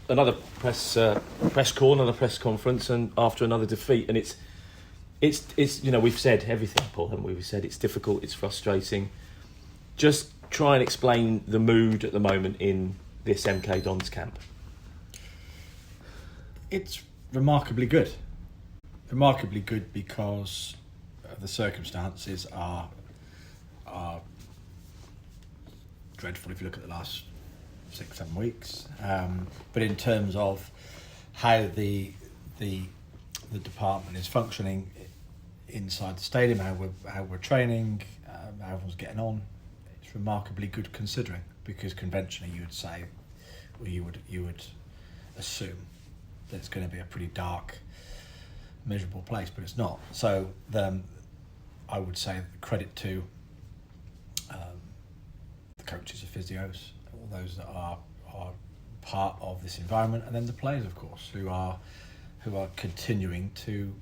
another press call, another press conference, and after another defeat, and it's we've said everything, Paul, haven't we? We've said it's difficult, it's frustrating. Just try and explain the mood at the moment in this MK Dons camp. It's remarkably good. Remarkably good because the circumstances are dreadful if you look at the last 6-7 weeks. But in terms of how the department is functioning inside the stadium, how we're training, how everyone's getting on, it's remarkably good considering, because conventionally you would say, or you would assume that it's going to be a pretty dark, miserable place, but it's not. So I would say credit to the coaches, the physios, all those that are part of this environment, and then the players, of course, who are continuing to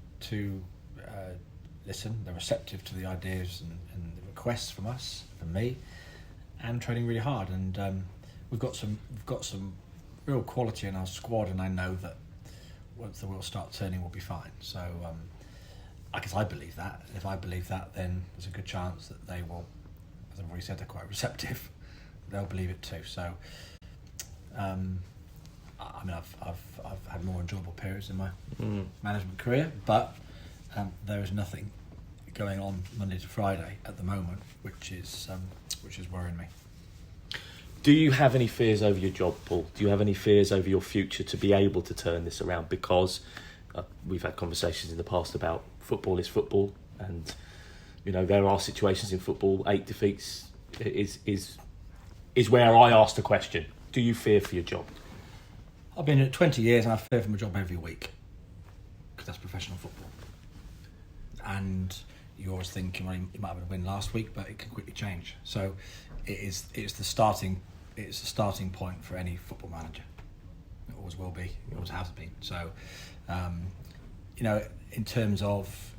listen. They're receptive to the ideas and the requests from us, from me, and training really hard. And we've got some real quality in our squad, and I know that once the wheels start turning, we'll be fine. So I guess I believe that. And if I believe that, then there's a good chance that they will, as I've already said, they're quite receptive. They'll believe it too. So I mean, I've had more enjoyable periods in my management career, but there is nothing going on Monday to Friday at the moment, which is worrying me. Do you have any fears over your job, Paul? Do you have any fears over your future to be able to turn this around? Because we've had conversations in the past about football is football, and there are situations in football. 8 defeats is where I ask the question: do you fear for your job? I've been at 20 years and I fear for my job every week, because that's professional football. And you're always thinking, well, you might have had a win last week, but it can quickly change. So it's the starting point for any football manager. It always will be. It always has been. So in terms of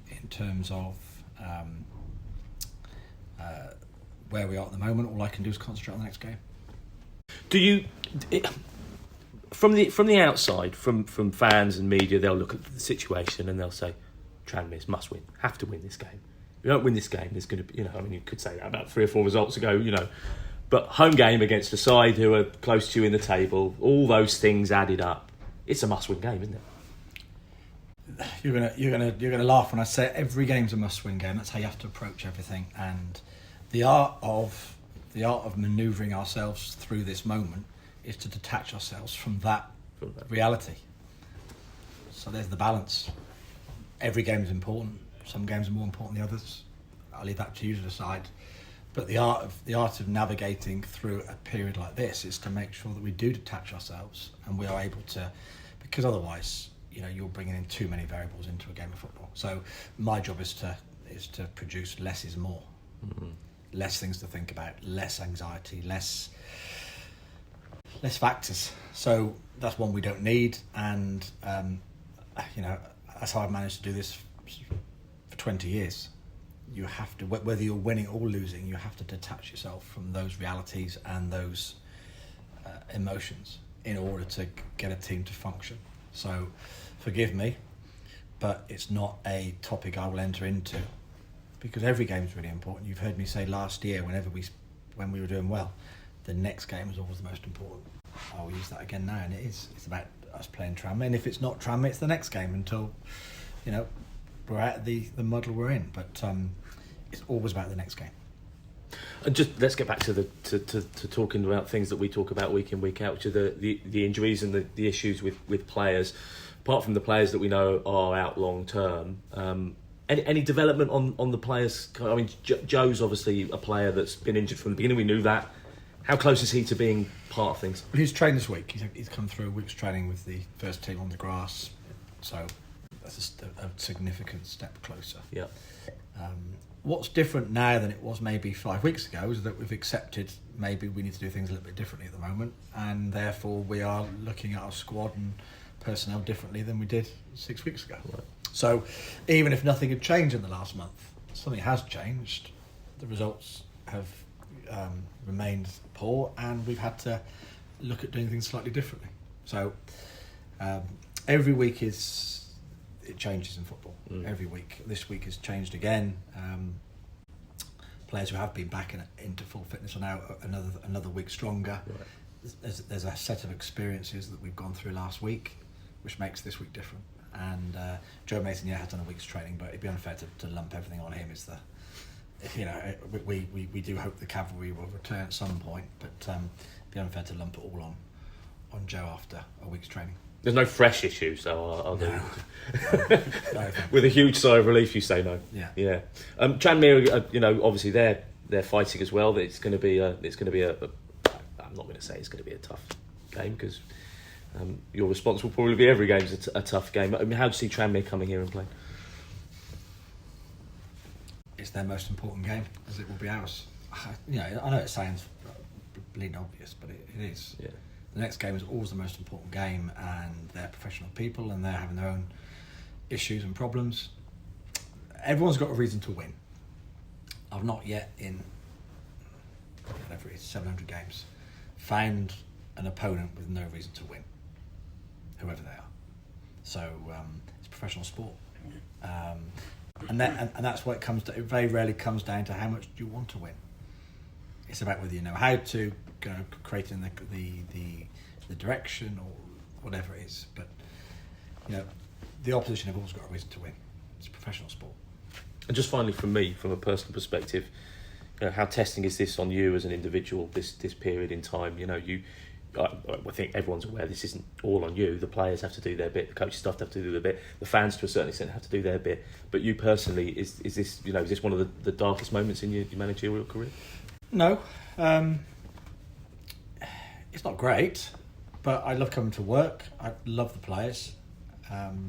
where we are at the moment, all I can do is concentrate on the next game. Do you? From the outside, from fans and media, they'll look at the situation and they'll say, Tranmere's must win, have to win this game. If you don't win this game, there's going to be, you could say that about 3 or 4 results ago, but home game against a side who are close to you in the table, all those things added up, it's a must-win game, isn't it? You're gonna laugh when I say every game's a must-win game. That's how you have to approach everything, and the art of manoeuvring ourselves through this moment is to detach ourselves from that reality. So there's the balance. Every game is important. Some games are more important than others. I'll leave that to you to decide. But the art of navigating through a period like this is to make sure that we do detach ourselves and we are able to, because otherwise, you're bringing in too many variables into a game of football. So my job is to produce less is more. Mm-hmm. Less things to think about, less anxiety, less factors. So that's one we don't need, and that's how I've managed to do this for 20 years. You have to, whether you're winning or losing, you have to detach yourself from those realities and those emotions in order to get a team to function. So forgive me, but it's not a topic I will enter into, because every game is really important. You've heard me say last year, when we were doing well, the next game is always the most important. I'll use that again now, and it is. It's about us playing Tranmere, and if it's not Tranmere, it's the next game until, we're out of the muddle we're in. But it's always about the next game. And just let's get back to to talking about things that we talk about week in, week out, which are the injuries and the issues with players. Apart from the players that we know are out long term, any development on the players? I mean, Joe's obviously a player that's been injured from the beginning. We knew that. How close is he to being part of things? He's trained this week. He's come through a week's training with the first team on the grass, so that's a significant step closer. Yeah. What's different now than it was maybe 5 weeks ago is that we've accepted maybe we need to do things a little bit differently at the moment, and therefore we are looking at our squad and personnel differently than we did 6 weeks ago. Right. So even if nothing had changed in the last month, something has changed. The results have remained poor, and we've had to look at doing things slightly differently. So every week it changes in football. Every week. This week has changed again. Players who have been back into full fitness are now another week stronger. Right. There's a set of experiences that we've gone through last week, which makes this week different. And Joe Mason, has done a week's training, but it'd be unfair to lump everything on him. We do hope the cavalry will return at some point, but it'd be unfair to lump it all on Joe after a week's training. There's no fresh issues, though, are there? No. With a huge sigh of relief, you say no. Yeah. Tranmere, obviously they're fighting as well. It's going to be a. I'm not going to say it's going to be a tough game because your response will probably be every game's a tough game. I mean, how do you see Tranmere coming here and playing? It's their most important game, as it will be ours. I know it sounds bleeding obvious, but it is. Yeah. The next game is always the most important game, and they're professional people and they're having their own issues and problems. Everyone's got a reason to win. I've not yet, in whatever it is, 700 games, found an opponent with no reason to win, whoever they are. So it's professional sport. And that's what it comes to. It very rarely comes down to how much do you want to win. It's about whether you know how to create in the direction or whatever it is. But the opposition have always got a reason to win. It's a professional sport. And just finally, from me, from a personal perspective, how testing is this on you as an individual? This period in time, I think everyone's aware this isn't all on you. The players have to do their bit, the coaching staff have to do their bit, the fans to a certain extent have to do their bit. But you personally, is this one of the darkest moments in your managerial career? No, it's not great, but I love coming to work. I love the players. I've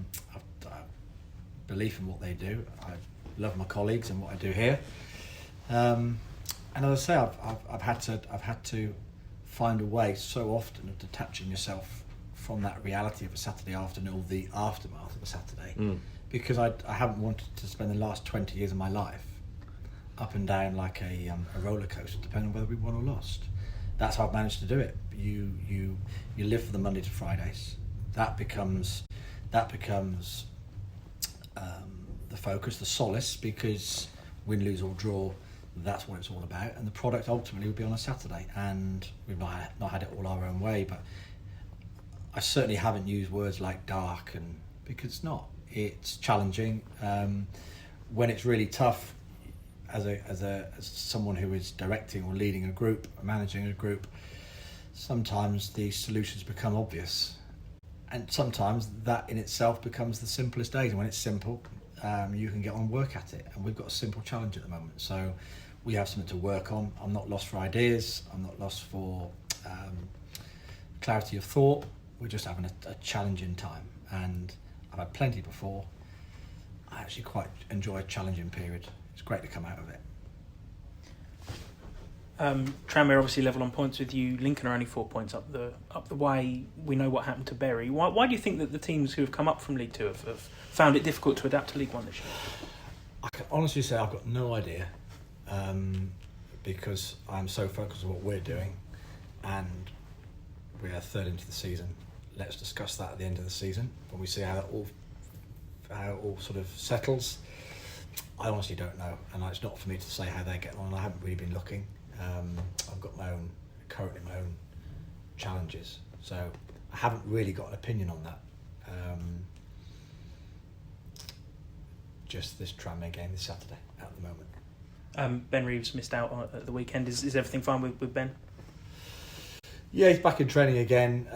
belief in what they do. I love my colleagues and what I do here. And as I say, I've had to find a way so often of detaching yourself from that reality of a Saturday afternoon or the aftermath of a Saturday, because I haven't wanted to spend the last 20 years of my life up and down like a roller coaster, depending on whether we won or lost. That's how I've managed to do it. You live for the Monday to Fridays. That becomes the focus, the solace, because win, lose or draw, that's what it's all about. And the product ultimately will be on a Saturday. And we've not had it all our own way, but I certainly haven't used words like dark, and because it's not. It's challenging. When it's really tough, as someone who is directing or leading a group, or managing a group, sometimes the solutions become obvious, and sometimes that in itself becomes the simplest days. And when it's simple, you can get on and work at it. And we've got a simple challenge at the moment, so we have something to work on. I'm not lost for ideas. I'm not lost for clarity of thought. We're just having a challenging time, and I've had plenty before. I actually quite enjoy a challenging period. It's great to come out of it. Tranmere obviously level on points with you. Lincoln are only 4 points up the way. We know what happened to Bury. Why do you think that the teams who have come up from League Two have found it difficult to adapt to League One this year? I can honestly say I've got no idea, because I'm so focused on what we're doing, and we are third into the season. Let's discuss that at the end of the season when we see how it all sort of settles. I honestly don't know, and it's not for me to say how they're getting on. I haven't really been looking. I've got currently my own challenges, so I haven't really got an opinion on that. Just this Tranmere game this Saturday at the moment. Ben Reeves missed out at the weekend. Is everything fine with Ben? Yeah, he's back in training again.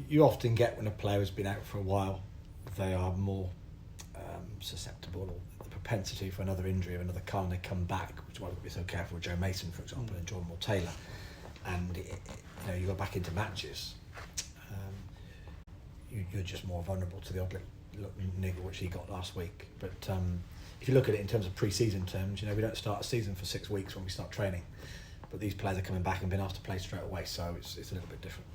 You often get when a player has been out for a while, they are more susceptible, or the propensity for another injury of another kind. They come back, which is why we've been so careful with Joe Mason, for example, and Jordan Moore-Taylor. And you go back into matches, you're just more vulnerable to the odd niggle which he got last week. But if you look at it in terms of pre-season terms, we don't start a season for 6 weeks when we start training. But these players are coming back and been asked to play straight away, so it's a little bit different.